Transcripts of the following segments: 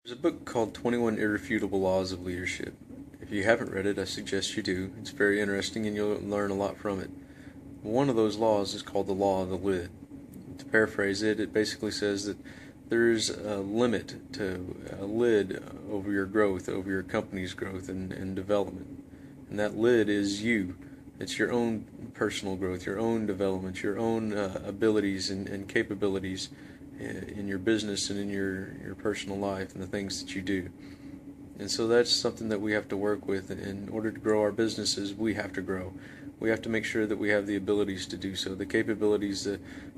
There's a book called 21 Irrefutable Laws of Leadership. If you haven't read it, I suggest you do. It's very interesting and you'll learn a lot from it. One of those laws is called the law of the lid. To paraphrase it, it basically says that there's a limit to a lid over your growth, over your company's growth and development. And that lid is you. It's your own personal growth, your own development, your own abilities and capabilities in your business and in your personal life and the things that you do. And so that's something that we have to work with. In order to grow our businesses, we have to grow. We have to make sure that we have the abilities to do so, the capabilities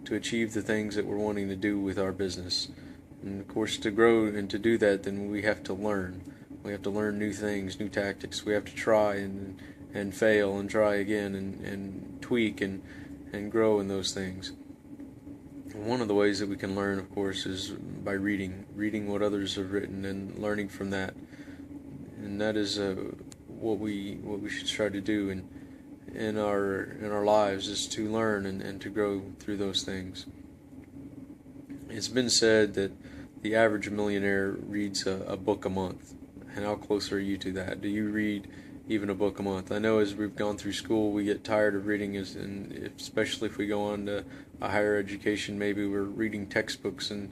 to achieve the things that we're wanting to do with our business. And of course, to grow and to do that, then we have to learn. We have to learn new things, new tactics. We have to try and fail and try again and tweak and grow in those things. One of the ways that we can learn, of course, is by reading what others have written and learning from that. And that is what we should try to do in our lives, is to learn and to grow through those things. It's been said that the average millionaire reads a book a month. And how close are you to that? Do you read even a book a month? I know as we've gone through school, we get tired of reading, and especially if we go on to a higher education, maybe we're reading textbooks and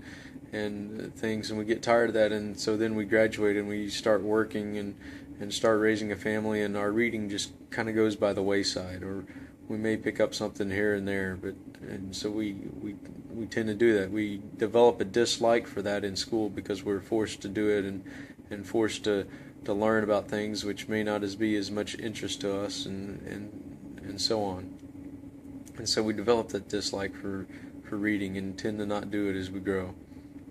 things, and we get tired of that, and so then we graduate and we start working and start raising a family, and our reading just kind of goes by the wayside, or we may pick up something here and there, and so we tend to do that. We develop a dislike for that in school because we're forced to do it and forced to learn about things which may not be as much interest to us and so on. And so we develop that dislike for reading and tend to not do it as we grow,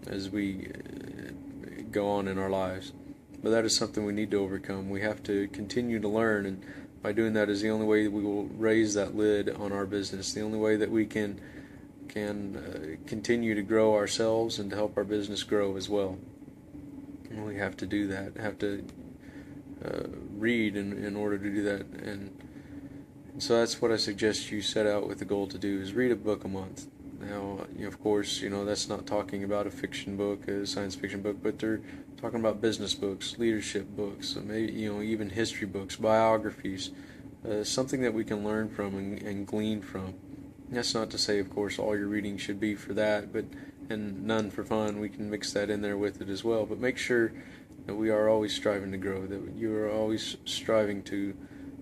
as we go on in our lives. But that is something we need to overcome. We have to continue to learn, and by doing that is the only way we will raise that lid on our business, the only way that we can continue to grow ourselves and to help our business grow as well. And we have to do that, have to read in order to do that. And so that's what I suggest you set out with the goal to do, is read a book a month. Now, of course, that's not talking about a fiction book, a science fiction book, but they're talking about business books, leadership books, maybe even history books, biographies, something that we can learn from and glean from. That's not to say, of course, all your reading should be for that, and none for fun. We can mix that in there with it as well. But make sure that we are always striving to grow, that you are always striving to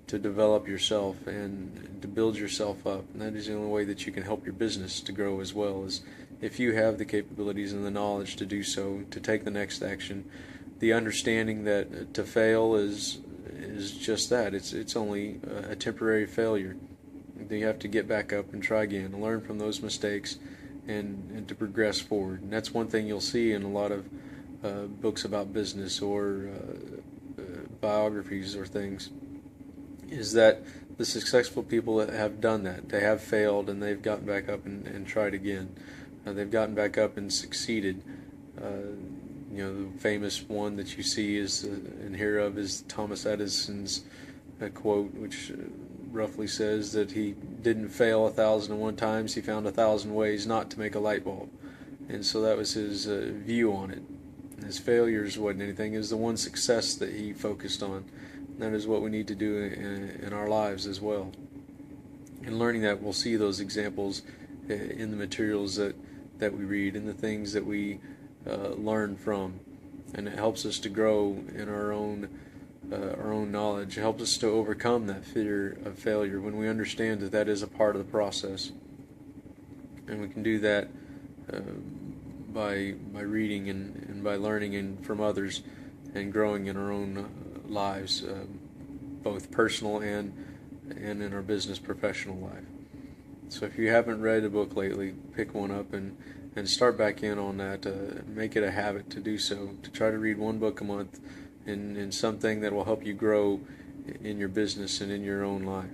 develop yourself and to build yourself up. And that is the only way that you can help your business to grow as well, is if you have the capabilities and the knowledge to do so, to take the next action, the understanding that to fail is just that. It's only a temporary failure. You have to get back up and try again, and learn from those mistakes and to progress forward. And that's one thing you'll see in a lot of books about business or biographies or things, is that the successful people that have done that, they have failed and they've gotten back up and tried again. They've gotten back up and succeeded. The famous one that you see and hear of is Thomas Edison's quote, which roughly says that he didn't fail 1,001 times, he found 1,000 ways not to make a light bulb. And so that was his view on it. His failures wasn't anything, it was the one success that he focused on. And that is what we need to do in our lives as well. And learning that, we'll see those examples in the materials that we read and the things that we learn from. And it helps us to grow in our own knowledge. It helps us to overcome that fear of failure when we understand that that is a part of the process. And we can do that by reading and by learning from others and growing in our own lives, both personal and in our business professional life. So if you haven't read a book lately, pick one up and start back in on that. Make it a habit to do so, to try to read one book a month in something that will help you grow in your business and in your own life.